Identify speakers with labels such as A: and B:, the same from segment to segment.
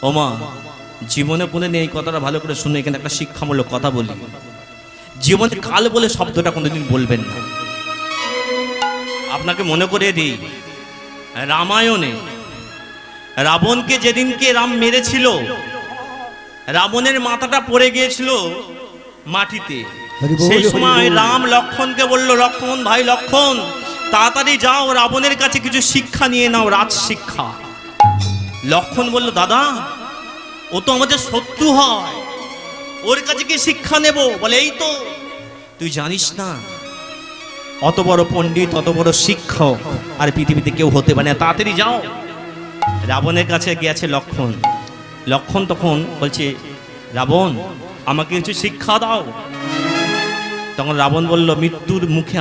A: ওমা জীবনে কোনোদিন এই কথাটা ভালো করে শুনে এখানে একটা শিক্ষামূলক কথা বলি। জীবনে কাল বলে শব্দটা কোনোদিন বলবেন না। আপনাকে মনে করে দিই, রামায়ণে রাবণকে যেদিনকে রাম মেরেছিল, রাবণের মাথাটা পড়ে গিয়েছিল মাটিতে। সেই সময় রাম লক্ষ্মণকে বলল, লক্ষ্মণ ভাই লক্ষ্মণ, তাড়াতাড়ি যাও রাবণের কাছে কিছু শিক্ষা নিয়ে নাও, রাজ শিক্ষা। লক্ষ্মণ বলল, দাদা ও তো আমাদের শত্রু হয়, ওর কাছে কি শিক্ষা নেব? বলে, এই তো তুই জানিস না অত বড় পণ্ডিত, অত বড় শিক্ষক আর পৃথিবীতে কেউ হতে পারে না, তাড়াতাড়ি যাও। রাবণের কাছে গিয়েছে লক্ষ্মণ। লক্ষ্মণ তখন বলছে, রাবণ আমাকে কিছু শিক্ষা দাও। তখন রাবণ বলল, মৃত্যুর মুখে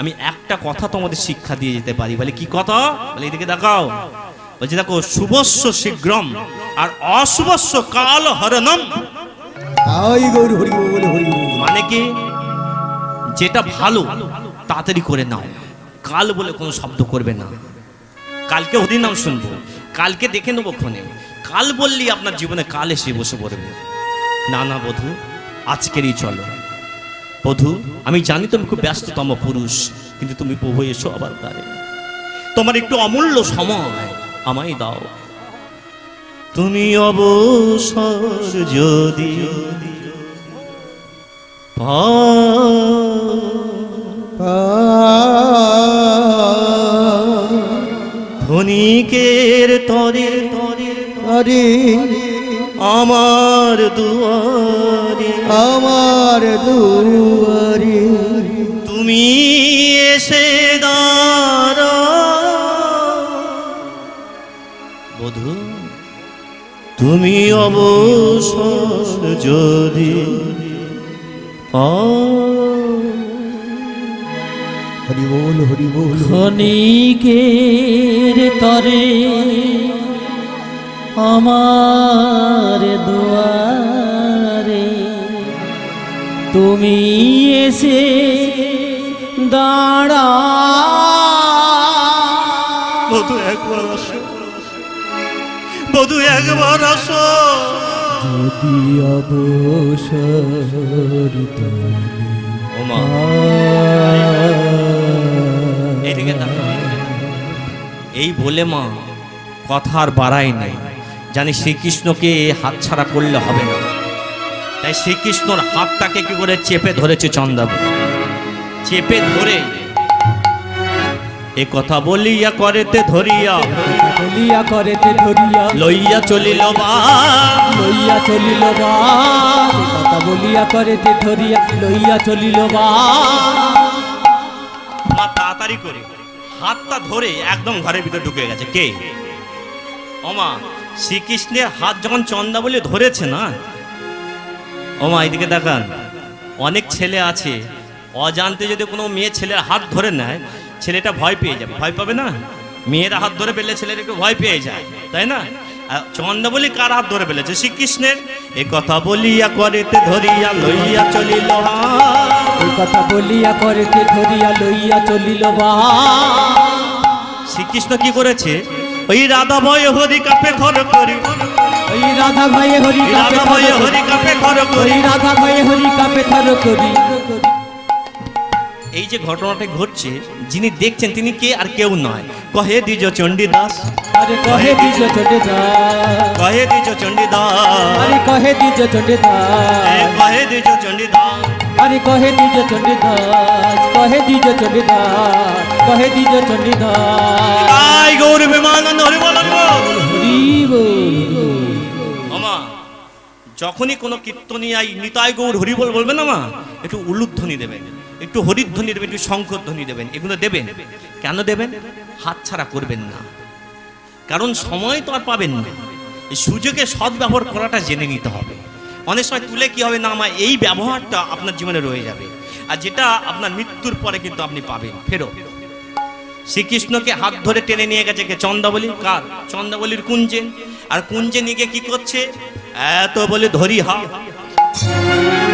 A: আমি একটা কথা তোমাদের শিক্ষা দিয়ে যেতে পারি। বলে, কি কথা? বলে, এদিকে দেখাও। বলছে, দেখো, শুভস্য শীঘ্রম আর অশুভস্য কাল হরণম। মানে কি, যেটা ভালো তাড়াতাড়ি করে নাও, কাল বলে কোনো শব্দ করবে না। কালকে হরিনাম শুনবো, কালকে দেখে নেবো ক্ষণে, কাল বললেই আপনার জীবনে কাল এসে বসে পড়বে। না না বধূ, আজকেরই চলো। বধূ, আমি জানি তুমি খুব ব্যস্ততম পুরুষ, কিন্তু তুমি প্রভু এসো আবার দ্বারে, তোমার একটু অমূল্য সময় আমায় দাও। তুমি অবসর যদি ধনিকের তরে তরে আমার দুয়ারে তুমি এসে দাঁড়া। বধূ, তুমি অবসর যদি
B: হরি বল হরি বল।
C: ক্ষণিকের তরে আমার দুয়ারে তুমি এসে দাঁড়া।
A: বধূ একবার আসো, বধূ একবার আসো।
C: যদি অবসর
A: এই বলে মা কথা আর বাড়াই নাই। জানি শ্রীকৃষ্ণকে হাতছাড়া করলে হবে না, তাই শ্রীকৃষ্ণর হাতটাকে কি করে চেপে ধরেছে চন্দ্রাবতী। চেপে ধরে এ কথা বলিয়া করেতে ধরিয়া লইয়া চলিল বা
C: কথা বলিয়া করেতে ধরিয়া লইয়া চলিল বা।
A: মা তাড়াতাড়ি করে হাতটা ধরে একদম ঘরের ভিতরে ঢুকে গেছে। কে? ওমা, শ্রীকৃষ্ণের হাত যখন চন্দ্রাবলী ধরেছে না, ওমা এদিকে দেখান, অনেক ছেলে আছে অজান্তে যদি কোনো মেয়ে ছেলের হাত ধরে নেয়, ছেলেটা ভয় পেয়ে যাবে। ভয় পাবে না? মেয়েরা হাত ধরে পেলে ছেলের একটু ভয় পেয়ে যায়, তাই না? চন্দ্রাবলী কার হাত ধরে ফেলেছে? শ্রীকৃষ্ণের। এ কথা বলিয়া করেতে ধরিয়া লইয়া চলিল,
C: কথা বলিয়া করেতে ধরিয়া লইয়া চলিল বা।
A: শ্রীকৃষ্ণ কি করেছে? ওই রাধা ভয়ে হরি কাপে ঘর করি,
C: ওই রাধা ভয়ে হরি
A: কাপে ঘর করি,
C: রাধা ভয়ে হরি কাপে ঘর করি।
A: এই যে ঘটনাটা ঘটছে, যিনি দেখছেন তিনি কে আর কেউ নয়, কহে দ্বিজ চণ্ডীদাস।
C: আরে কহে দ্বিজ চণ্ডীদাস,
A: কহে দ্বিজ চণ্ডীদাস,
C: আরে কহে দ্বিজ চণ্ডীদাস,
A: কহে দ্বিজ চণ্ডীদাস,
C: আরে কহে দ্বিজ চণ্ডীদাস, কহে দ্বিজ চণ্ডীদাস, কহে দ্বিজ চণ্ডীদাস।
A: গায় গৌর বিমানন্দ হরি বল
C: হরি বল।
A: আমা যখনই কোনো কীর্তনিয়াই নিতাই গৌর হরি বল বলবেন না মা, একটু উলুধ্বনি দেবেন, একটু হরিধ্বনি দেবেন, একটু শঙ্খধ্বনি দেবেন। এগুলো দেবেন কেন দেবেন? হাত ছাড়া করবেন না, কারণ সময় তো আর পাবেন না। এই সুযোগে সদ্ব্যবহার করাটা জেনে নিতে হবে। অনেক সময় তুলে কি হবে না, আমার এই ব্যবহারটা আপনার জীবনে রয়ে যাবে, আর যেটা আপনার মৃত্যুর পরে কিন্তু আপনি পাবেন ফেরো। শ্রীকৃষ্ণকে হাত ধরে টেনে নিয়ে গেছে কে? চন্দ্রাবলী। কার? চন্দ্রাবলীর কুঞ্জে। আর কুঞ্জে নিয়ে গিয়ে কি করছে? এত বলে ধরি হা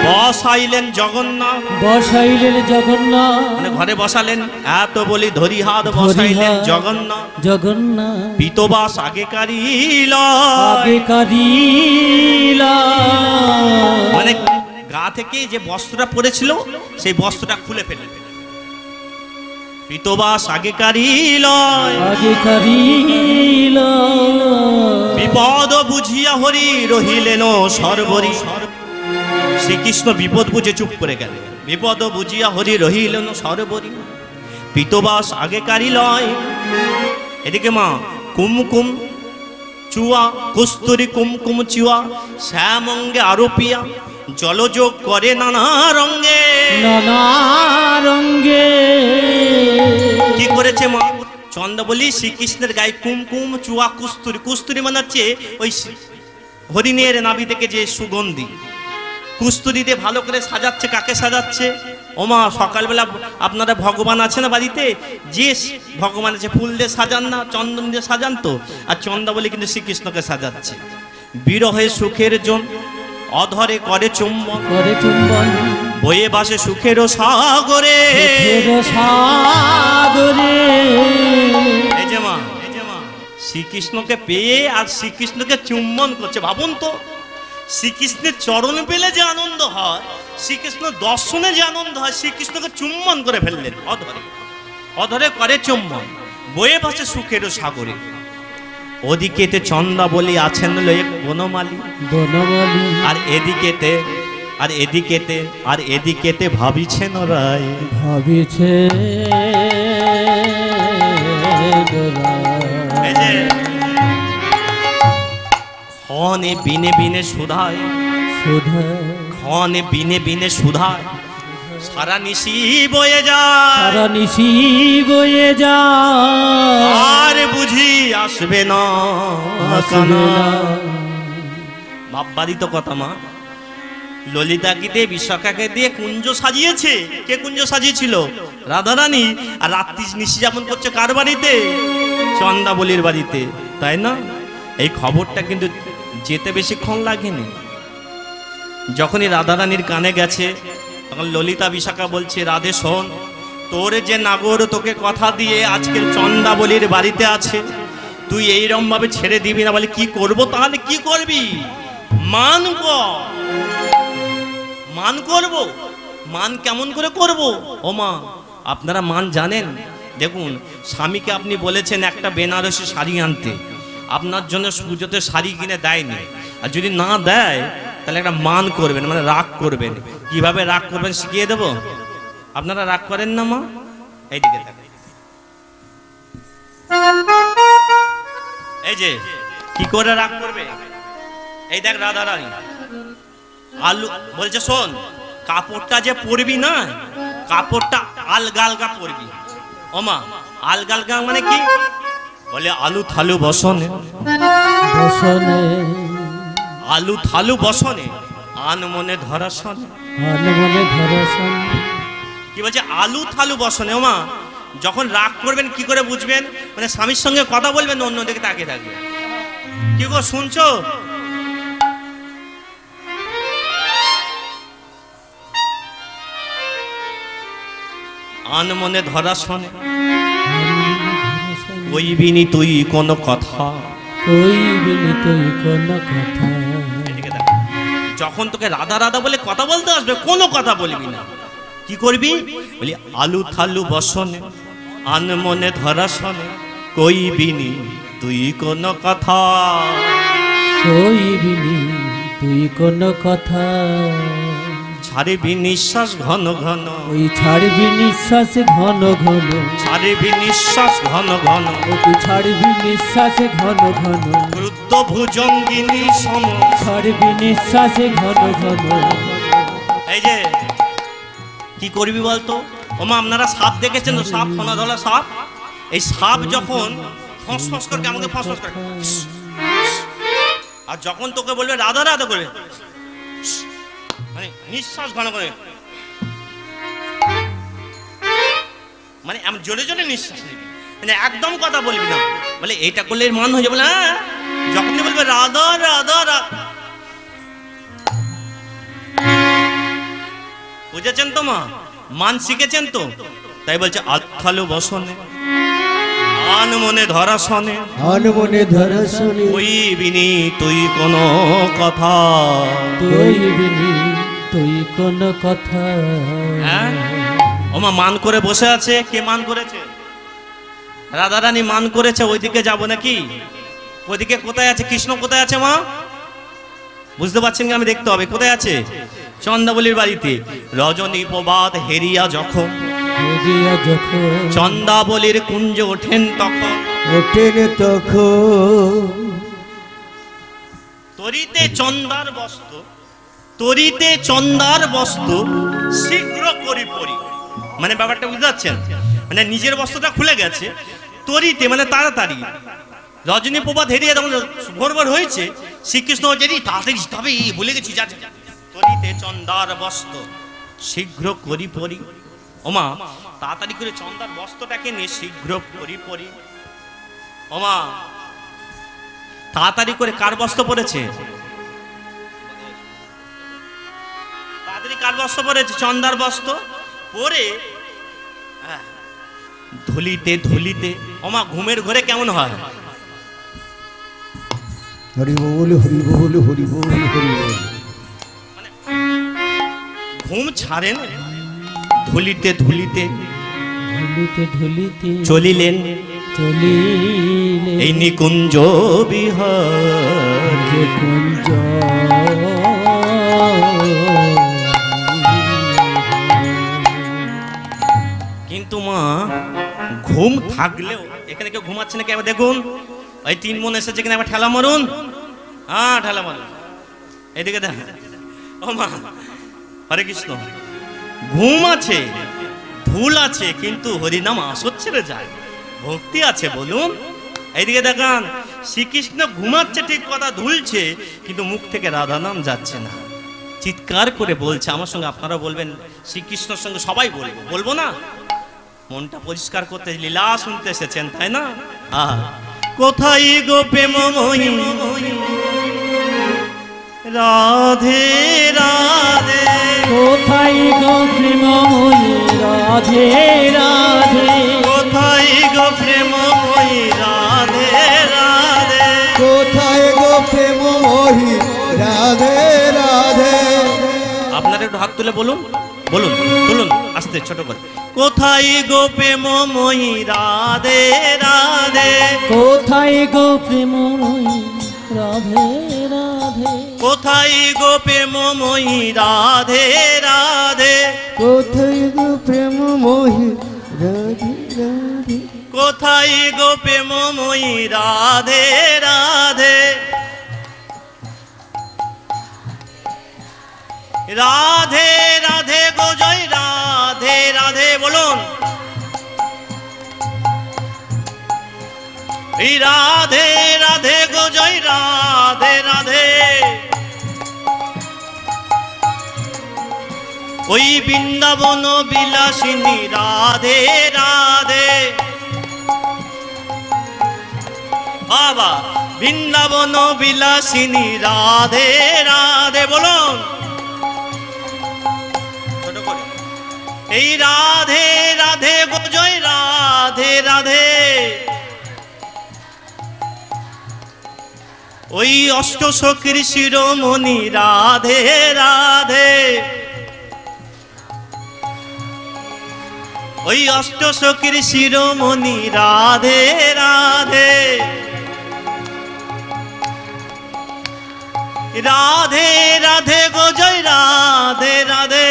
A: বসাইলেন জগন্নাথ,
C: বসাইলেন জগন্নাথ,
A: মানে ঘরে বসালেন, এত বলি ধরি হাত বসাইলেন
C: হাত
A: জগন্নাথ।
C: জগন্নাথ
A: পিতবাস আগেকারই
C: আগেকারই
A: মানে গা থেকে যে বস্ত্রটা পরেছিল সেই বস্ত্রটা খুলে ফেললেন। পিতবাস আগেকারই
C: আগেকারী
A: বিপদ বুঝিয়া হরি রহিলেন সর্বরি। শ্রীকৃষ্ণ বিপদ বুঝে চুপ করে গেলেন। বিপদ বুঝিয়া হরি রহিলেন সর্বরি। পিতবাস আগেকারী লয়। এদিকে মা কুমকুম চুয়া কস্তুরি কুমকুম চুয়া শ্যামঙ্গে আরোপিয়া জলযোগ করে নানা রঙ্গে।
C: নানা রঙ্গে
A: কি করেছে মা? চন্দ্রবলি শ্রীকৃষ্ণের গায়ে কুমকুম চুয়া কুস্তুরি, কুস্তুরি মানে হচ্ছে ওই হরিণের নাভি থেকে যে সুগন্ধি, কুস্তুরি দিয়ে ভালো করে সাজাচ্ছে। কাকে সাজাচ্ছে? ওমা সকালবেলা আপনারা ভগবান আছে না বাড়িতে, যে ভগবান আছে ফুল দিয়ে সাজান না, চন্দন দিয়ে সাজান তো। আর চন্দ্রবলি কিন্তু শ্রীকৃষ্ণকে সাজাচ্ছে। বিরহে সুখের জন অধরে করে চুম্বন,
C: করে চুম্বন
A: বয়ে বাসে সুখেরও সাগরে।
C: সাগরে
A: এই যে মা শ্রীকৃষ্ণকে পেয়ে আর শ্রীকৃষ্ণকে চুম্বন করছে। ভাবুন তো, শ্রীকৃষ্ণের চরণ পেলে যে আনন্দ হয়, শ্রীকৃষ্ণ দর্শনে যে আনন্দ হয়, শ্রীকৃষ্ণকে চুম্বন করে ফেললেন অধরে। অধরে করে চুম্বন, বয়ে বাসে সুখেরও সাগরে। ওদিকেতে চন্দ্রাবলী আছেন লয়ে বনমালী,
C: বনমালী
A: আর এদিকেতে ভাবিছেন রায়।
C: ভাবিছে
A: এই যে ক্ষণে বিনে বিনে সুধায়,
C: সুধা
A: ক্ষণে বিনে বিনে সুধায় সারা নিশি বয়ে যায়।
C: সারা নিশি বয়ে যা
A: আর বুঝি আসবে না
C: আসবে না।
A: বাপ্পারই তো কথা মা। ললিতাকে দিয়ে বিশাখাকে দিয়ে কুঞ্জ সাজিয়েছে। কে কুঞ্জ সাজিয়েছিল? রাধারানী। আর রাত্রি নিশি যাপন করছে কার বাড়িতে? চন্দ্রাবলীর বাড়িতে, তাই না? এই খবরটা কিন্তু যেতে বেশিক্ষণ লাগেনি। যখনই রাধারানীর কানে গেছে, তখন ললিতা বিশাখা বলছে, রাধে শোন, তোর যে নাগর তোকে কথা দিয়ে আজকের চন্দ্রাবলীর বাড়িতে আছে, তুই এইরকম ভাবে ছেড়ে দিবি না। বলে কি করব? তাহলে কি করবি? মান কর। মান করব? মান কেমন করে করব? ও মা, আপনারা মান জানেন? দেখুন, স্বামীকে আপনি বলেছেন একটা বেনারসি শাড়ি আনতে, আপনার জন্য পুজোতে শাড়ি কিনে দেয়নি, আর যদি না দেয় তাহলে একটা মান করবেন, মানে রাগ করবেন। কিভাবে রাগ করবেন শিখিয়ে দেব। আপনারা রাগ করেন না মা? এইদিকে দেখেন, এই যে কি করে রাগ করবে। এই দেখ রাধারানী আলু বলছে, শোন, কাপড়টা যে পরবি না, কাপড়টা আলগা আলগা পরবি। ওমা, আলগা আলগা মানে কি? বলে আলু থালু বসনে,
C: বসনে
A: আলু থালু বসনে আন মনে ধরা শনে।
C: মনে ধরাশন
A: কি বলছে? আলু থালু বসনে। ওমা, যখন রাগ করবেন কি করে বুঝবেন? মানে স্বামীর সঙ্গে কথা বলবেন, অন্যদিকে তাকিয়ে থাকবে। কি গো শুনছো? আন মনে ধরা শনে কইবিনি তুই কোনো কথা।
C: কইবিনি তুই কোনো কথা।
A: এদিকে দেখ, যখন তোকে রাধা রাধা বলে কথা বলতে আসবে, কোনো কথা বলবি না। কি করবি? বলি আলু থালু বসনে আন মনে ধরা শনে কইবিনি তুই কোনো কথা।
C: কইবিনি তুই কোনো কথা।
A: ছাড়বি নিঃশ্বাস ঘন ঘন,
C: ওই ছাড়বি নিঃশ্বাস ঘন ঘন।
A: ছাড়বি নিঃশ্বাস ঘন ঘন,
C: তুই ছাড়বি নিঃশ্বাস ঘন ঘন।
A: ক্রুদ্ধ ভুজঙ্গিনী সম,
C: ছাড়বি নিঃশ্বাস ঘন ঘন।
A: এই যে কি করবি বলতো? ওমা, আপনারা সাপ দেখেছেন তো? সাপ, ফনা ধলা সাপ। এই সাপ যখন ফস ফস করে আমাকে ফস ফস করে, আর যখন তোকে বলবে রাধা রাধা করে, মানে নিঃশ্বাস ঘন করে, মানে আমি জোরে জোরে নিঃশ্বাস নিবি, মানে একদম কথা বলবি না। বলে এইটা করলে এর মান হয়ে যাবে না। যখনই বলবে রাধা রাধা রাধা, বুঝেছেন তো মা? মান শিখেছেন তো? তাই বলছে আত্মালু বসনে আন মনে ধরা শনে,
B: আন মনে ধরা শোনে,
A: কইবিনি তুই কোন কথা,
C: কইবিনি তুই কোন কথা।
A: হ্যাঁ ওমা মান করে বসে আছে। কে মান করেছে? রাধারানী মান করেছে। ওইদিকে যাব নাকি? ওইদিকে কোথায় আছে কৃষ্ণ? কোথায় আছে মা? বুঝতে পারছেন কি? আমি দেখতে হবে কোথায় আছে। চন্দাবলীর বাড়িতে রজনী প্রভাত হেরিয়া যখন,
C: হেরিয়া যখন
A: চন্দাবলীর কুঞ্জ ওঠেন তখন,
B: ওঠেন তখন,
A: তরিতে চন্দার বস্ত্র, তরিতে চন্দার বস্ত্র শীঘ্র করি পরি। মানে ব্যাপারটা বুঝতে পারছেন? মানে নিজের বস্ত্রটা খুলে গেছে, তরিতে মানে তাড়াতাড়ি। রজনী প্রভাত হেরিয়া তখন ভোর ভোর হয়েছে, শ্রীকৃষ্ণ যদি তাড়াতাড়ি তবে ভুলে গেছি যা, তরিতে চন্দার বস্ত্র শীঘ্র করি পরি। ওমা তাড়াতাড়ি করে চন্দার বস্ত্রটাকে নিয়ে শীঘ্র করি পরি। ওমা তাড়াতাড়ি করে কার বস্ত্র পরেছে? তাড়াতাড়ি কার বস্ত্র পরেছে? চন্দার বস্ত্র পরে ধুলিতে ধুলিতে। ওমা ঘুমের ঘরে কেমন হয়?
B: হরি বল হরি বল হরি বল হরি বল।
A: ঘুম ছাড়েন, ধুলিতে ধুলিতে
C: ধুলিতে ধুলিতে
A: চলিলেন,
C: চলিলে
A: এই নিকুঞ্জ বিহার।
C: যে কুঞ্জ।
A: কিন্তু মা ঘুম থাকলেও এখানে কেউ ঘুমাচ্ছে নাকি? আবার দেখুন ওই তিন মন এসেছে কিনা, আবার ঠেলা মারুন। হ্যাঁ ঠেলা মারুন, এদিকে দেখ। ও মা হরে কৃষ্ণ, ঘুম আছে, ভুল আছে, কিন্তু হরিনাম আসর ছেড়ে যায়, ভক্তি আছে বলুন। এইদিকে দেখান, শ্রীকৃষ্ণ ঘুমাচ্ছে ঠিক কথা, ধুলছে, কিন্তু মুখ থেকে রাধা নাম যাচ্ছে না, চিৎকার করে বলছে। আমার সঙ্গে আপনারা বলবেন, শ্রীকৃষ্ণের সঙ্গে সবাই বলবো, বলবো না? মনটা পরিষ্কার করতে, লীলা শুনতে এসেছেন তাই না? কোথায় গো প্রেমময়ী রাধে রাধে,
C: কোথায় গো প্রেমময়ী রাধে রাধে,
A: কোথায় গো প্রেমময়ী রাধে রাধে,
B: কোথায় গো প্রেমময়ী রাধে রাধে।
A: আপনারা একটু হাত তুলে বলুন, বলুন, তুলুন আস্তে ছোট করে। কোথায় গো প্রেমময়ী রাধে রাধে,
C: কোথায় গো প্রেমময়ী রাধে রাধে,
A: কোথায় গো প্রেমময়ী রাধে রাধে,
B: কোথায় গো প্রেমময়ী রাধে রাধে,
A: কোথায় গো প্রেমময়ী রাধে রাধে, রাধে রাধে গো জয় রাধে রাধে বলুন। এই রাধে রাধে গো জয় রাধে রাধে, ওই বৃন্দাবন বিলাসিনী রাধে রাধে, বাবা বৃন্দাবন বিলাসিনী রাধে রাধে বলুন ছোট করে। এই রাধে রাধে গো জয় রাধে রাধে, ওই অষ্টসখীর শিরোমণি রাধে রাধে, ওই অষ্টসখীর শিরোমণি রাধে রাধে, রাধে রাধে গো জয় রাধে রাধে,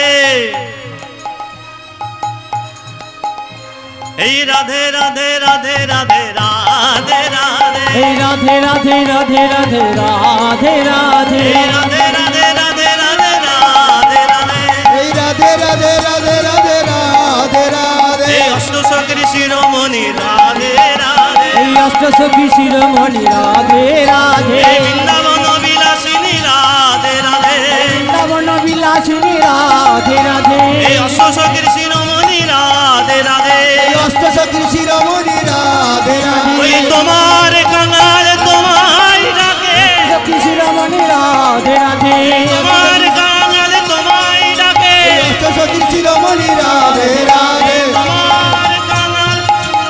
A: এই রাধে রাধে রাধে রাধে রাধে রাধে,
C: এই রাধে রাধে রাধে রাধে রাধে রাধে,
A: এই রাধে রাধে রাধে রাধে রাধে রাধে,
B: এই রাধে রাধে রাধে রাধে রাধে রাধে,
A: এই অষ্টসখীর শিরোমণি রাধে রাধে,
C: এই অষ্টসখী শিরোমণি রাধে রাধে,
A: এই বৃন্দাবন বিলাসিনী রাধে রাধে,
C: বৃন্দাবন বিলাসিনী রাধে রাধে,
A: এই অষ্টসখীর শিরোমণি রাধে রাধে,
B: এই অষ্টসখীর শিরোমণি রাধে রাধে,
A: ওই তোমার কাঙাল তোমায় ডাকে,
C: সখী শিরোমণি রাধে রাধে,
A: তোমার কাঙাল তোমায় ডাকে,
B: এই অষ্টসখীর শিরোমণি রাধে রাধে
A: আমার কানার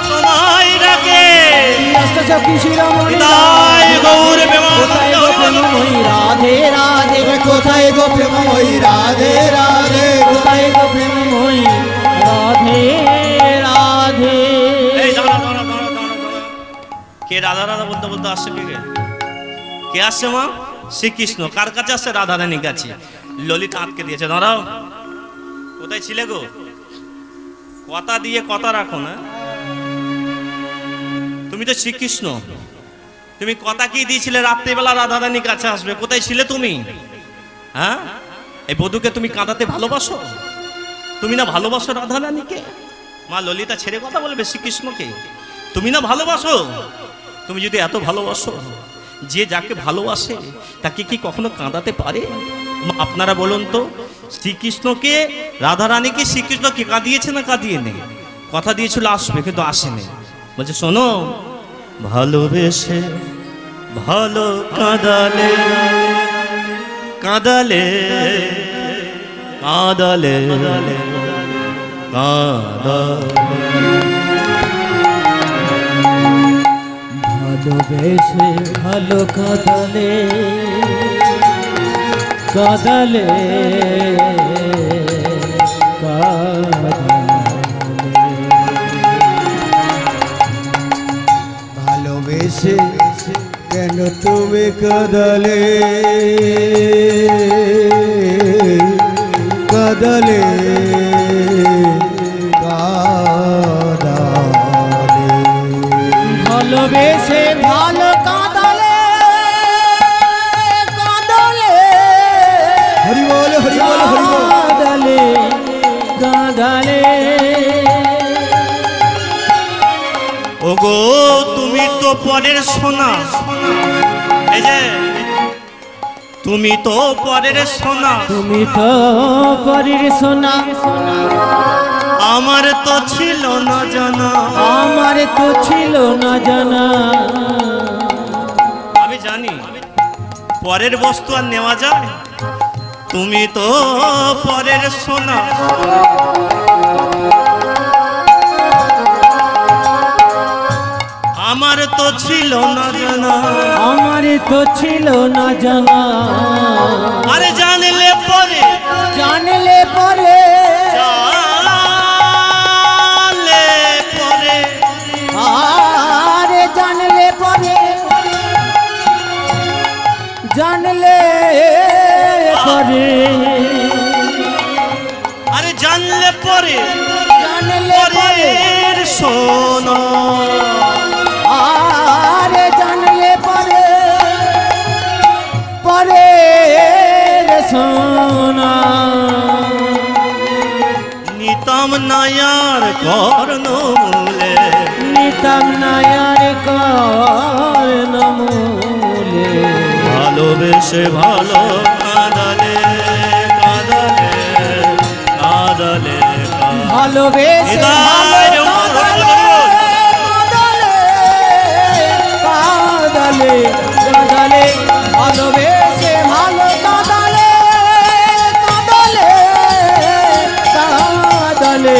A: তোমায় ডাকে
C: অষ্টসখী শিরোমণি
A: হৃদয় গৌর
C: কোথায় গো প্রেমময়ী রাধে রাধে
B: কোথায় গো প্রেমময়ী রাধে রাধে
C: কোথায় গো প্রেমময়ী রাধে রাধে
A: এই দাঁড়া দাঁড়া দাঁড়া দাঁড়া দাঁড়া কে রাধা রাধা বলতে বলতে আসছে কে আসছে মা শ্রীকৃষ্ণ কার কাছে আসছে রাধা রানীর কাছে ললিতা আটকে দিয়েছে দাঁড়াও কোথায় ছিলে গো কথা দিয়ে কথা রাখো না তুমি তো শ্রীকৃষ্ণ তুমি কথা কি দিয়েছিলে রাত্রিবেলা রাধা রানীর কাছে আসবে কোথায় ছিলে তুমি হ্যাঁ এই বধূকে তুমি কাঁদাতে ভালোবাসো তুমি না ভালোবাসো রাধা রানীকে মা ললিতা ছেড়ে কথা বলবে শ্রীকৃষ্ণকে তুমি না ভালোবাসো তুমি যদি এত ভালোবাসো যে যাকে ভালোবাসে তাকে কি কখনো কাঁদাতে পারে আপনারা বলুন তো শ্রীকৃষ্ণকে রাধা রানীকে শ্রীকৃষ্ণ কে কাঁদিয়েছে না কাঁদিয়ে নেই কথা দিয়েছিল আসবে কিন্তু আসেনি বলছে শোনো ভালোবেসে ভালো কাঁদালে কাঁদালে কাঁদালে
C: ভালোবেসে ভালো কাঁদালে কাঁদালে
B: ভালোবেসে কেন তুমি কাঁদালে কাঁদালে কাঁদালে
C: ভালোবেসে ভালো কাঁদালে কাঁদালে
B: হরি বল হরি বল হরি বল
C: কাঁদালে কাঁদালে
A: ওগো তুমি তো পরের সোনা এই যে তুমি তো পরের সোনা
C: তুমি তো পরের সোনা
A: আমার তো ছিল না জানা
C: আমার তো ছিল না জানা
A: আমি জানি পরের বস্তু আর নেওয়া যায় তুমি তো পরের সোনা আমার তো ছিল না জানা
C: আমার তো ছিল না জানা
A: আরে জানলে পরে
C: জানলে পরে
A: জানলে পরে
C: আরে জানলে পরে জানলে পরে
A: আরে জানলে পরে
C: জানলে পরে
A: পরের সোনা
C: আরে জানলে পরে পরে সোনা
A: নিতাম নায়ার কর্ণমূলে
C: নিতাম নায়ার কর্ণমূলে
A: ভালোবেসে ভালো কাঁদালে কাঁদালে কাঁদালে
C: ভালোবেসে ভালো কাঁদালে কাঁদালে ভালোবেসে ভালো কাঁদালে কাঁদালে কাঁদালে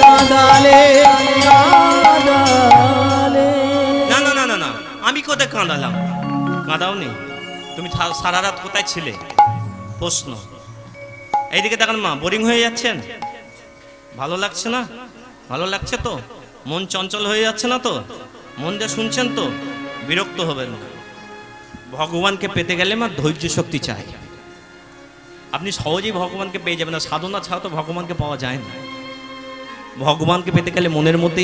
C: কাঁদালে কাঁদালে
A: না না না না না আমি কোথায় কাঁদালাম কাঁদাওনি তুমি সারা রাত কোথায় ছিলে প্রশ্ন এইদিকে দেখেন মা বোরিং হয়ে যাচ্ছেন ভালো লাগছে না ভালো লাগছে তো মন চঞ্চল হয়ে যাচ্ছে না তো মন দিয়ে শুনছেন তো বিরক্ত হবেন না ভগবানকে পেতে গেলে মা ধৈর্য শক্তি চাই আপনি সহজেই ভগবানকে পেয়ে যাবেন না সাধনা ছাড়া তো ভগবানকে পাওয়া যায় না ভগবানকে পেতে গেলে মনের মধ্যে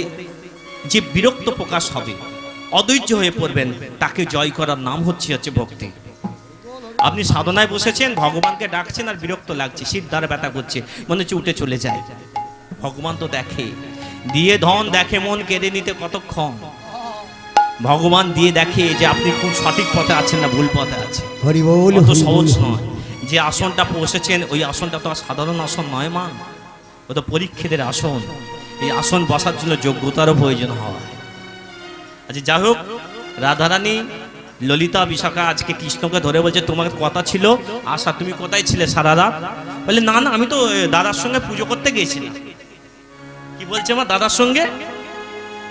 A: যে বিরক্ত প্রকাশ হবে অধৈর্য হয়ে পড়বেন তাকে জয় করার নাম হচ্ছে ভক্তি আপনি সাধনায় বসেছেন ভগবানকে ডাকছেন আর বিরক্ত লাগছে সিদ্ধার ব্যথা করছে মনে হচ্ছে উঠে চলে যায় ভগবান তো দেখে দিয়ে ধন দেখে মন কেড়ে নিতে কতক্ষণ ভগবান দিয়ে দেখে যে আপনি কোন সঠিক পথে আছেন না ভুল পথে আছেন
B: হরি বল
A: অত সহজ নয় যে আসনটা বসেছেন ওই আসনটা তো আর সাধারণ আসন নয় মা ও তো পরীক্ষিতের আসন এই আসন বসার জন্য যোগ্যতারও প্রয়োজন হয় আচ্ছা যাই হোক রাধারানী ললিতা বিশাখা আজকে কৃষ্ণকে ধরে বলছে তোমার কথা ছিল আশা, তুমি কোথায় ছিলে সারা রাত? বলে না না, আমি তো দাদার সঙ্গে পুজো করতে গেছিলাম। কি বলছে আমার? দাদার সঙ্গে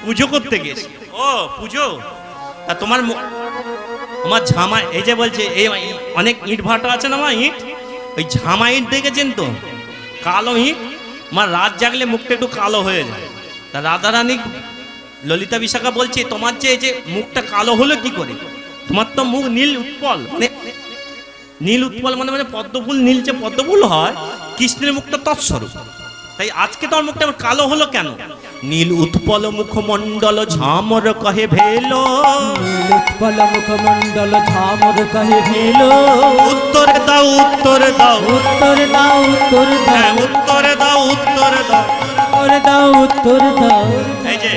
A: পুজো করতে গেছি। ও পুজো, তা তোমার আমার ঝামা, এই যে বলছে এই অনেক ইট ভাটা আছে না, আমার ইট, ওই ঝামা ইট দেখেছেন তো, কালো ইট, আমার রাত জাগলে মুখটা একটু কালো হয়ে যায়। তা রাধারানী ললিতা বিশাখা বলছে তোমার যে এই যে মুখটা কালো হলো কি করে? তোমার তো মুখ নীল উৎপল, মানে নীল উৎপল মানে মানে পদ্মফুল, নীল যে পদ্মফুল হয়, কৃষ্ণের মুখটা তৎস্বরূপ। তাই আজকে তোমার মুখটা কালো হলো কেন? নীল উৎপল মুখমণ্ডল ঝামর কহে ভেলো,
C: নীল উৎপল মুখমণ্ডল ঝামর কহে ভেলো।
A: উত্তর দাও উত্তর দাও,
C: উত্তর দাও উত্তর দাও,
A: উত্তর দাও উত্তর দাও,
C: উত্তর দাও উত্তর দাও।
A: এই যে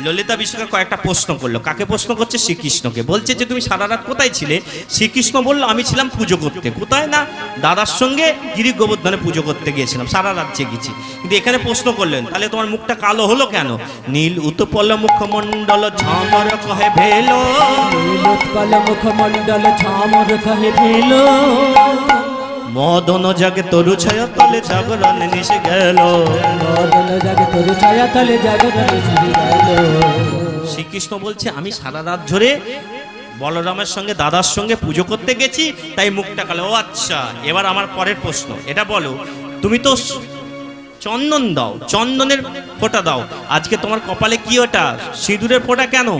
A: ললিতা বিশাখা কয়েকটা প্রশ্ন করলো। কাকে প্রশ্ন করছে? শ্রীকৃষ্ণকে। বলছে যে তুমি সারা রাত কোথায় ছিলে? শ্রীকৃষ্ণ বললো আমি ছিলাম পুজো করতে। কোথায়? না দাদার সঙ্গে গিরি গোবর্ধনে পুজো করতে গিয়েছিলাম, সারা রাত জেগেছি। কিন্তু এখানে প্রশ্ন করলেন তাহলে তোমার মুখটা কালো হলো কেন? নীল উৎপল মুখমণ্ডল ঝামর কহে ভেলো,
C: নীল উৎপল মুখমণ্ডল ঝামর কহে ভেলো।
A: মদন জাগে তরু ছায়া তলে জাগরণ নিশে গেল,
C: মদন জাগে তরু ছায়া তলে জাগরণ নিশে গেল।
A: শ্রীকৃষ্ণ বলছে আমি সারা রাত ধরে বলরামের সঙ্গে দাদার সঙ্গে পুজো করতে গেছি, তাই মুখটা কালো। ও আচ্ছা, এবার আমার পরের প্রশ্ন, এটা বলো, তুমি তো চন্দন দাও, চন্দনের ফোঁটা দাও, আজকে তোমার কপালে কি ওটা? সিঁদুরের ফোঁটা কেন?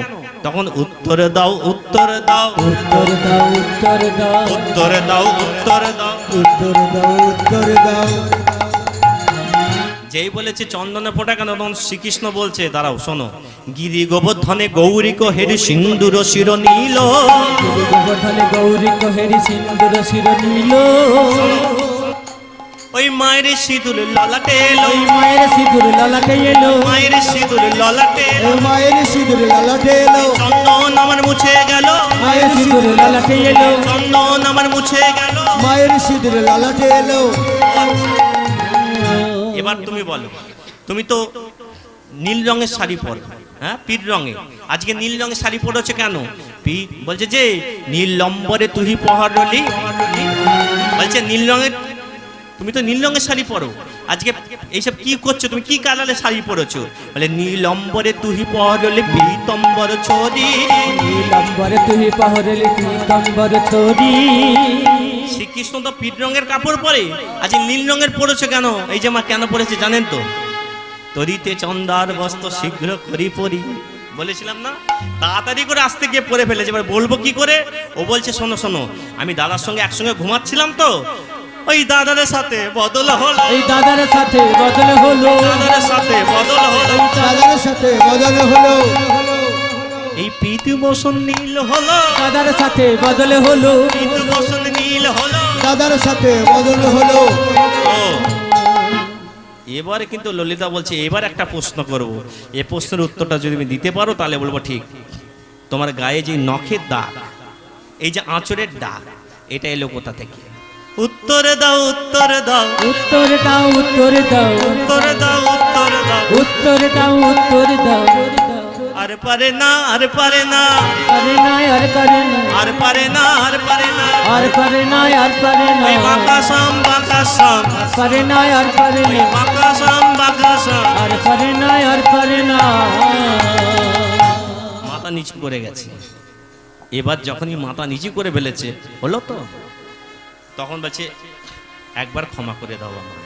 A: তখন উত্তর দাও উত্তর দাও,
C: উত্তর দাও উত্তর দাও,
A: উত্তর দাও উত্তর দাও,
B: উত্তর দাও উত্তর দাও।
A: যেই বলেছে চন্দনের ফোঁটা কেন, তখন শ্রীকৃষ্ণ বলছে দাঁড়াও শোনো, গিরি গোবর্ধনে গৌরী হেরি সিন্দুর শির নীল,
C: গিরি গোবর্ধনে গৌরী হেরি সিন্দুর শির নীল।
A: ওই মায়ের সিঁদুর ললাটে এলো,
C: ওই মায়ের সিঁদুর ললাটে এলো,
A: মায়ের সিঁদুর ললাটে এলো,
B: এ মায়ের সিঁদুর লালাটে এলো,
A: চন্দন আমার মুছে গেল,
C: মায়ের সিঁদুর ললাটে এলো,
A: চন্দন আমার মুছে গেল।
B: মায়ের সিঁদুর লালাটে এলো।
A: এবার তুমি বলো, তুমি তো নীল রঙের শাড়ি পরো, হ্যাঁ পীর রঙে, আজকে নীল রঙের শাড়ি পরেছো কেন? পীর বলছে যে নীল লম্বরে তুহি পহরলি, বলছে নীল রঙের, তুমি তো নীল রঙের শাড়ি পরো, আজকে এইসব কি করছো? তুমি কি কালারের শাড়ি পরেছো? বলে নীল অম্বরে তুহি পহরলি পীতম্বর ছোরি,
C: নীল অম্বরে তুহি পহরলি পীতম্বর ছোরি।
A: শ্রীকৃষ্ণ তো পীত রঙের কাপড় পরে, আজ নীল রঙের পরেছো কেন? এই যে মা কেন পরেছে জানেন তো? তরিতে চন্দার বস্ত্র শীঘ্র করি পরি, বলেছিলাম না, তাড়াতাড়ি করে আসতে গিয়ে পরে ফেলেছে। এবার বলবো কি করে? ও বলছে শোনো শোনো, আমি দাদার সঙ্গে একসঙ্গে ঘুমাচ্ছিলাম তো, ওই দাদার সাথে বদল হলো,
C: এই দাদার সাথে বদল হলো,
A: দাদার সাথে বদল হলো,
B: দাদার সাথে বদল হলো,
A: এই পীতু বসন নীল হলো,
C: দাদার সাথে বদল হলো,
A: পীতু বসন নীল হলো,
B: দাদার সাথে বদল হলো।
A: ও এবারে কিন্তু ললিতা বলছে এবার একটা প্রশ্ন করব, এই প্রশ্নের উত্তরটা যদি তুমি দিতে পারো তাহলে বলবো ঠিক। তোমার গায়ে যে নখের দাগ, এই যে আঁচড়ের দাগ, এটা এলো কোথা থেকে? উত্তর দাও উত্তর দাও,
C: উত্তর দাও উত্তর দাও,
A: উত্তর দাও উত্তর দাও,
C: উত্তর দাও উত্তর দাও।
A: আর পারে না আর পারে না,
C: আরে না আর করে না,
A: আর পারে না আর পারে না,
C: আর করে না আর করে না,
A: ওই বাকাসাম বাকাসাম,
C: করে না আর করে
A: ওই
C: না,
A: বাকাসাম বাকাসাম।
C: আর করে না আর করে না।
A: মাথা নিচু করে গেছে। এবার যখনই মাথা নিচু করে ফেলেছে, হলো তো, তখন বলছে একবার ক্ষমা করে দাও আমার।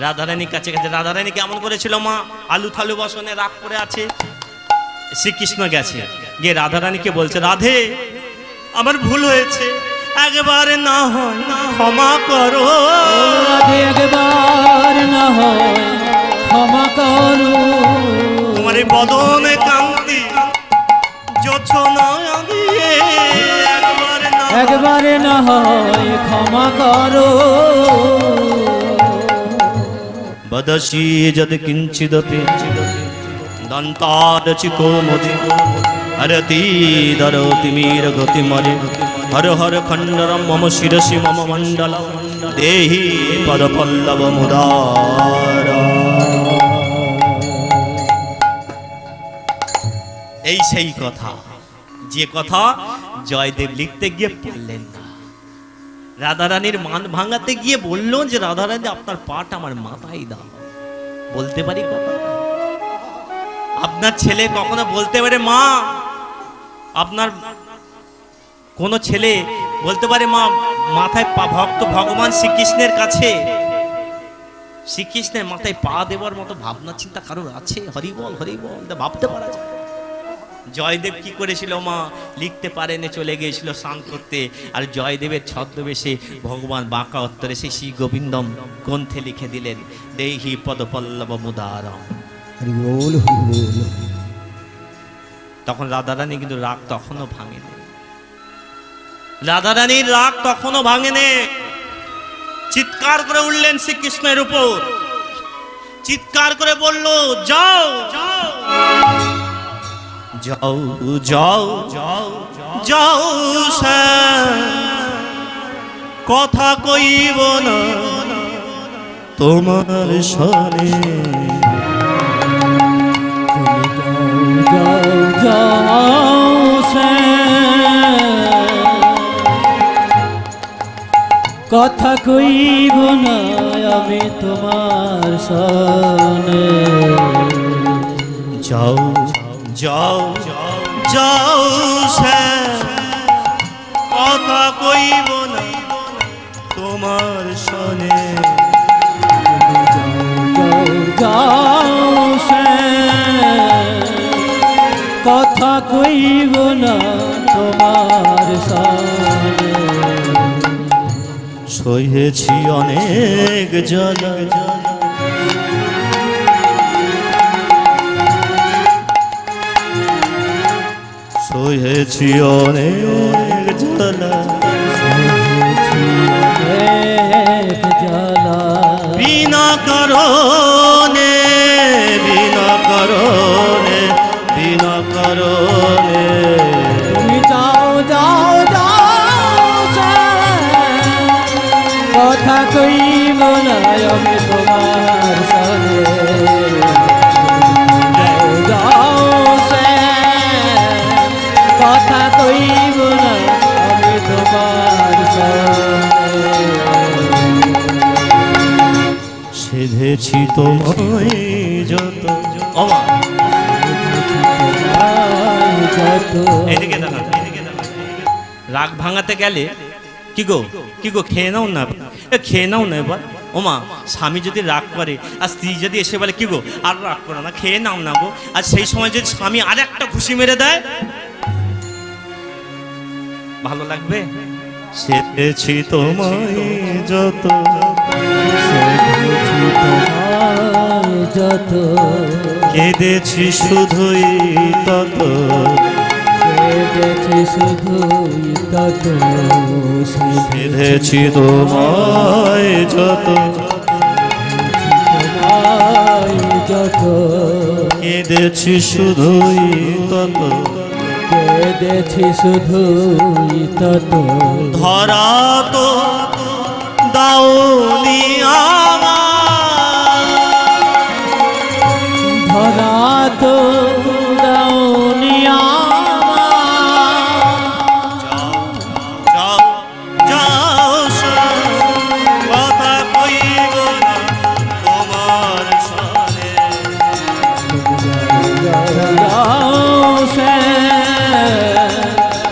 A: রাধারানীর কাছে গেছে, রাধারানী কেমন করেছিল মা? আলু থালু বসনে রাগ করে আছে। শ্রীকৃষ্ণ গেছে, গিয়ে রাধারানীকে বলছে রাধে আমার ভুল হয়েছে, একবার না হয় না ক্ষমা করো,
C: রাধে একবার না হয় ক্ষমা করো,
A: তোমার এই বদনে কান্তি জোছনা দিয়ে
C: একবারে না হয় ক্ষমা করো।
A: বদসি যদ কিঞ্চিদপি দন্তার চিকো মদি হরতি দরতি মীর গতি মরে হর হর খণ্ডরম মম শিরসি মম মণ্ডল দেহি পদ পল্লব মুদার। এই সেই কথা যে কথা জয়দেব লিখতে গিয়ে পারলেন না। রাধারানীর মান ভাঙাতে গিয়ে বলল যে রাধারানী আপনার পাট আমার মাথায় দাও। বলতে পারি কথা? আপনার ছেলে কখনো বলতে পারে মা, আপনার কোন ছেলে বলতে পারে মা মাথায় ভক্ত ভগবান শ্রীকৃষ্ণের কাছে শ্রীকৃষ্ণের মাথায় পা দেওয়ার মতো ভাবনা চিন্তা কারোর আছে? হরিবল হরিবল ভাবতে পারা যায়? জয়দেব কি করেছিল মা? লিখতে পারেনি, চলে গিয়েছিল স্নান করতে। আর জয়দেবের ছদ্মবেশে ভগবান বাঁকা উত্তরে সেই শ্রী গোবিন্দম গ্রন্থে লিখে দিলেন, দেহি পদপল্লব মুদারম।
B: হরি বল হরি বল।
A: তখন রাধারানী কিন্তু রাগ তখনও ভাঙেনি, রাধারানীর রাগ তখনও ভাঙেনি। চিৎকার করে উঠলেন শ্রীকৃষ্ণের উপর, চিৎকার করে বলল, যাও যাও যাও যাও যাও যাও, কথা কইব না তোমার সনে।
C: যাও যাও কথা কইব না আমি তোমার সনে।
A: যাও যাও যাও কথা কইব না তোমার সনে।
C: যাও কথা কইব না তোমার সনে।
A: সহেছি অনেক জ্বালা, সহেছি অনেক জ্বালা, বিনা কারণে বিনা কারণে বিনা কারণে।
C: তুমি যাও যাও যাও কথা কইব না আমি তোমার সনে। যাও কথা কইব না আমি তোমার সনে।
A: সেধেছি তোমায় যত। এদিকে দেখো, রাগ ভাঙাতে গেলে কি গো কি গো, খেয়ে নাও না, খেয়ে নাও না এবার। ওমা, স্বামী যদি রাগ করে আর স্ত্রী যদি এসে বলে কি গো আর রাগ করো না, খেয়ে নাও না গো, আর সেই সময় যদি স্বামী আর একটা ঘুষি মেরে দেয়, ভালো লাগবে? সেধেছি তোমায় যত,
C: যত
A: কেঁদেছি শুধুই তত,
C: কেঁদেছি শুধুই তত।
A: সেধেছি তোমায় যত,
C: যত
A: কেঁদেছি শুধুই তত,
C: কেঁদেছি শুধুই তত।
A: ধরা তো দাওনি আমার,
C: ধরা তো দাওনি আমার।
A: যাও যাও কথা কইব না তোমার সনে।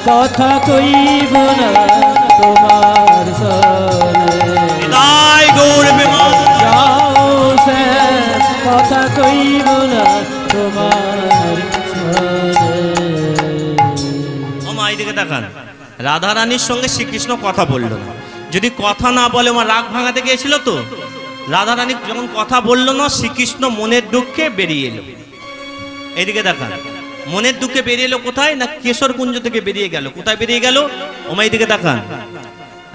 C: কথা কইব না তোমার সনে।
A: বিদায় গৌর বিমান।
C: যাও সে কথা কইব না তোমার সনে।
A: ওমা এইদিকে দেখান, রাধা রানীর সঙ্গে শ্রীকৃষ্ণ কথা বলল না। যদি কথা না বলে আমার রাগ ভাঙাতে গিয়েছিল তো, রাধা রানী যখন কথা বলল না, শ্রীকৃষ্ণ মনের দুঃখে বেরিয়ে এলো। এইদিকে দেখান, মনের দুঃখে বেরিয়ে এলো কোথায় না, কেশর কুঞ্জ থেকে বেরিয়ে গেল। কোথায় বেরিয়ে গেল? ওমা এইদিকে দেখান,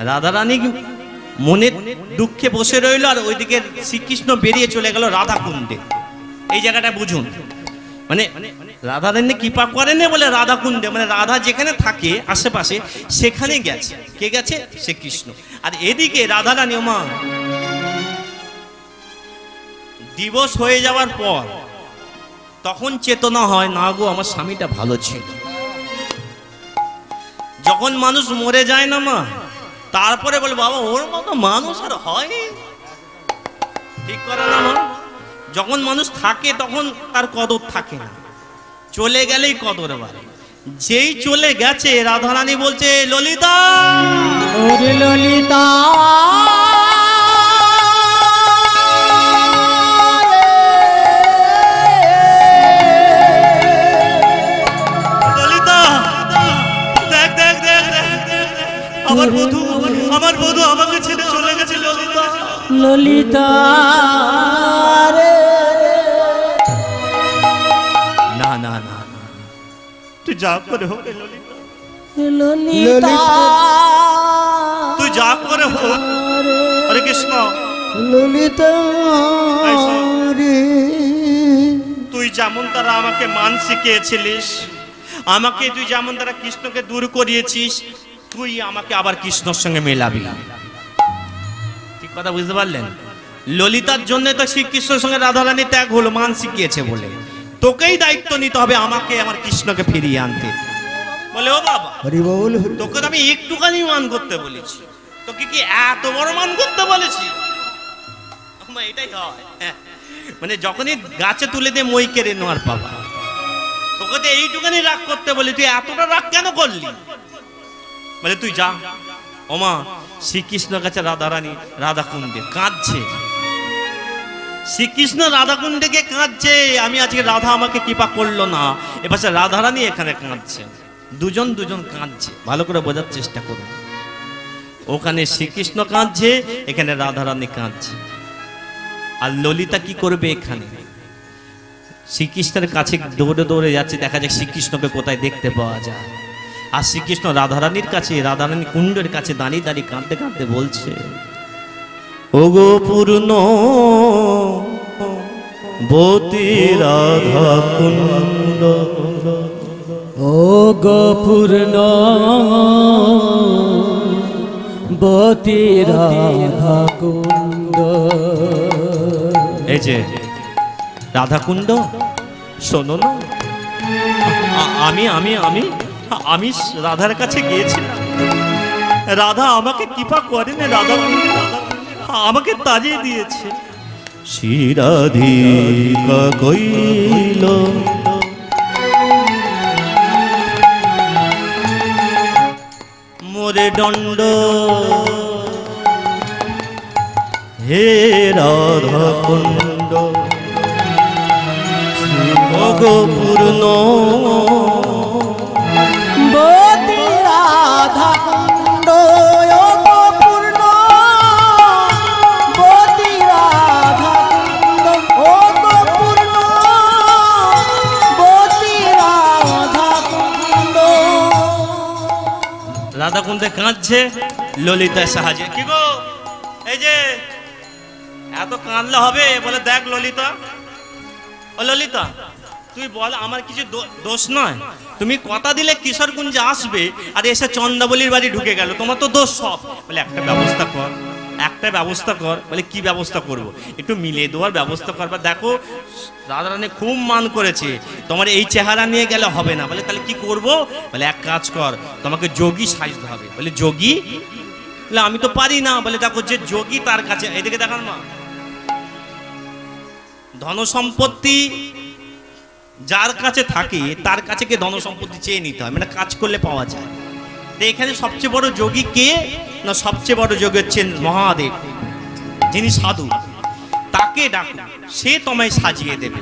A: রাধা রানী মনের দুঃখে বসে রইল, আর ওইদিকে শ্রীকৃষ্ণ বেরিয়ে চলে গেল রাধা কুণ্ডে। এই জায়গাটা বুঝুন, মানে রাধা রানী কৃপা করেন বলে রাধা কুণ্ডে, মানে রাধা যেখানে থাকে আশেপাশে সেখানে গেছে। কে গেছে? শ্রীকৃষ্ণ। আর এদিকে রাধা রানী ওমা দিবস হয়ে যাওয়ার পর তখন চেতনা হয়, না গো আমার স্বামীটা ভালো ছিল, যখন মানুষ মরে যায় না মা, তারপরে বলে বাবা ওর মতো মানুষ আর হয়, ঠিক করে না মা? যখন মানুষ থাকে তখন তার কদর থাকে না, চলে গেলেই কদর বাড়ে। যেই চলে গেছে রাধারানী বলছে ললিতা,
C: ওরে ললিতা
A: ললিতা দেখ দেখ দেখ দেখ, আমার বধূ আমাকে ছেড়ে চলে গেছে ললিতা।
C: ললিতা রে,
A: না না না না, তুই যা করে হোক ললিতা,
C: ললিতা
A: তুই যা করে হোক। হরে কৃষ্ণ।
B: ললিতা রে,
A: তুই যেমন তারা আমাকে মান শিখিয়েছিলিস, আমাকে তুই যেমন তারা কৃষ্ণকে দূর করিয়েছিস, তুই আমাকে আবার কৃষ্ণর সঙ্গে মেলাবি। ঠিক কথা বুঝতে পারলেন? ললিতার জন্য তো শ্রীকৃষ্ণের সঙ্গে রাধারানী ত্যাগ হলো, মান শিখিয়েছে বলে। তোকেই দায়িত্ব নিতে হবে আমাকে আমার কৃষ্ণকে ফিরিয়ে আনতে। বলে ও বাবা,
B: হরি বল।
A: তোকে তো আমি একটুখানি মান করতে বলেছি, তোকে কি এত বড় মান করতে বলেছি? এটাই হয়, মানে যখনই গাছে তুলে দিয়ে মই কেড়ে নেওয়ার বাবা, তোকে তো এইটুখানি রাগ করতে বলি, তুই এতটা রাগ কেন করলি? বলে তুই যা। ওমা শ্রীকৃষ্ণ কাছে রাধারানী রাধাকুণ্ডে কাঁদছে, শ্রীকৃষ্ণ রাধাকুণ্ডে গিয়ে কাঁদছে, আমি আজকে রাধা আমাকে কৃপা করলো না। এবার রাধারানী এখানে কাঁদছে, দুজন কাঁদছে, ভালো করে বোঝার চেষ্টা করুন। ওখানে শ্রীকৃষ্ণ কাঁদছে, এখানে রাধারানী কাঁদছে। আর ললিতা কি করবে? এখানে শ্রীকৃষ্ণের কাছে দৌড়ে দৌড়ে যাচ্ছে, দেখা যায় শ্রীকৃষ্ণকে কোথায় দেখতে পাওয়া যায়। আর শ্রীকৃষ্ণ রাধারানীর কাছে, রাধারানী কুণ্ডের কাছে দাঁড়িয়ে দাঁড়িয়ে কাঁদতে কাঁদতে বলছে, ওগো পূর্ণ বতী রাধা কুণ্ড,
C: ও গোপূর্ণ বতী রাধা কুণ্ড।
A: এই যে রাধা কুণ্ড, শোনো না, আমি আমি আমি আমি রাধার কাছে গিয়েছিলাম, রাধা আমাকে কৃপা করেনি, রাধা আমাকে তাজিয়ে দিয়েছে। শ্রীরাধিকা কইল মোরে দণ্ড, হে রাধা কুণ্ড পূর্ণ
C: বতী রাধা কুণ্ড, ও গোপূর্ণ বতী রাধা কুণ্ড, ও গোপূর্ণ বতী রাধা কুণ্ড।
A: রাধা কুণ্ডে কাঁদছে, ললিতা সাহায্যে। কি গো, এই যে এত কাঁদলে হবে? বলে দেখ ললিতা, ও ললিতা তুই বল, আমার কিছু দোষ নয়, তুমি কথা দিলে কিশোরগঞ্জে আসবে আর এসে চন্দাবলীর বাড়ি ঢুকে গেল, তোমার তো দোষ সব। বলে একটা ব্যবস্থা কর, একটা ব্যবস্থা কর। বলে কি ব্যবস্থা করব? একটু মিলিয়ে দেওয়ার ব্যবস্থা করবা। দেখো রাধারানী খুব মান করেছে, তোমার এই চেহারা নিয়ে গেলে হবে না। বলে তাহলে কি করব? বলে এক কাজ কর, তোমাকে যোগী সাজতে হবে। বলে যোগী? বলে আমি তো পারি না। বলে দেখো যে যোগী তার কাছে, এদিকে দেখান মা, ধন সম্পত্তি যার কাছে থাকে তার কাছে কে ধন সম্পত্তি চেয়ে নিতে হয়, মানে কাজ করলে পাওয়া যায়। তো এখানে সবচেয়ে বড় যোগী কে না? সবচেয়ে বড় যোগী হচ্ছেন মহাদেব, যিনি সাধু। তাকে ডাকো, সে তোমায় সাজিয়ে দেবে।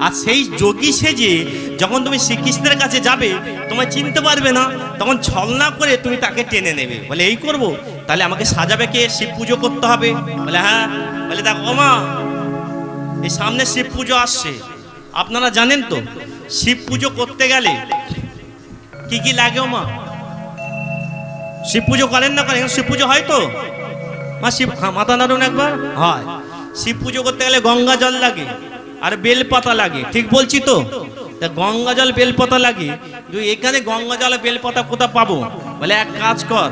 A: আর সেই যোগী সেজে যখন তুমি শ্রীকৃষ্ণের কাছে যাবে, তোমায় চিনতে পারবে না, তখন ছলনা করে তুমি তাকে টেনে নেবে। বলে এই করব, তাহলে আমাকে সাজাবে কে? শিব পুজো করতে হবে। বলে হ্যাঁ। বলে দেখো মা, এই সামনে শিব পুজো আসছে, আপনারা জানেন তো শিব পুজো করতে গেলে কি কি লাগে? মা শিব পুজো করেন না? করেন? শিব পুজো হয় তো মা? শিব মাথা নাড়ুন একবার। হয়। শিব পুজো করতে গেলে গঙ্গা জল লাগে আর বেলপাতা লাগে, ঠিক বলছি তো? গঙ্গা জল বেলপাতা লাগে। এখানে গঙ্গা জল বেলপাতা কোথা পাবো? বলে এক কাজ কর,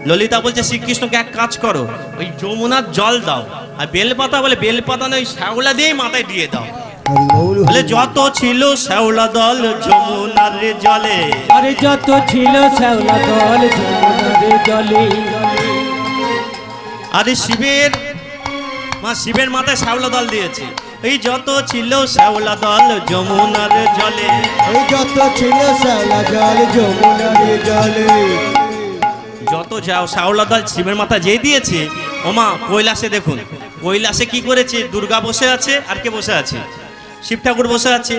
A: ললিতা বলছে শ্রীকৃষ্ণকে এক কাজ করো, ওই যমুনার জল দাও, আর বেলপাতা, বলে বেলপাতা নয়, শ্যাওলা দিয়ে মাথায় দিয়ে দাও,
B: হরি বল
A: বলে যত ছিল শ্যাওলা দল যমুনার জলে,
C: আরে যত ছিল শ্যাওলা দল যমুনার জলে,
A: আরে শিবের মাথায় শ্যাওলা দল দিয়েছে। এই যত ছিল শ্যাওলা দল যমুনার জলে,
B: এই যত ছিল শ্যাওলা জল যমুনার জলে,
A: যত শ্যাওলা দল শিবের মাথায় যেই দিয়েছে, ওমা কৈলাসে দেখুন, কৈলাসে কি করেছে? দুর্গা বসে আছে, আর কে বসে আছে? শিব ঠাকুর বসে আছে।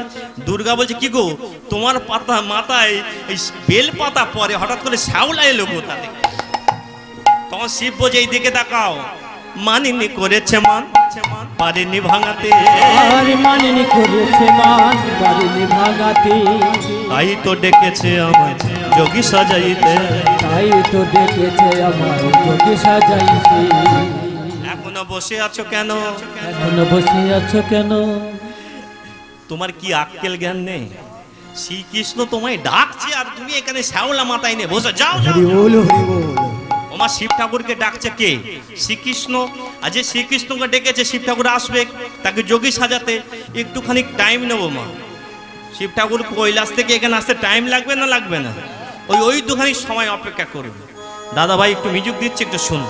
A: দুর্গা বলছে কি গো, তোমার পাতা মাথায় এই বেল পাতা পরে হঠাৎ করে শ্যাওলা এলো কোথা থেকে? তখন শিব বলছে এই দিকে তাকাও, মানিনি করেছে মান পারেনি ভাঙাতে,
C: আর মানিনি করেছে মান পারেনি ভাঙাতে,
A: তাই তো ডেকেছে আমায় যোগী সাজাইতে,
C: তাই তো ডেকেছে আমার যোগী সাজাইতে।
A: এখনো বসে আছো কেন?
C: এখনো বসে আছো কেন?
A: তোমার কি আক্কেল জ্ঞান নেই? শ্রীকৃষ্ণ তোমায় ডাকছে আর তুমি এখানে শ্যাওলা মাথায় নিয়ে বসে যাও।
B: হরি বল হরি বল।
A: আমার শিব ঠাকুরকে ডাকছে কে? শ্রীকৃষ্ণ। আজ শ্রীকৃষ্ণকে ডেকেছে, শিব ঠাকুর আসবে তাকে যোগী সাজাতে, একটুখানি টাইম নেবো মা। শিব ঠাকুর কৈলাস থেকে এখানে আসতে টাইম লাগবে না লাগবে না? ওই দুখানি সময় অপেক্ষা করবে। দাদা ভাই একটু মিউজিক দিচ্ছে, একটু শুন।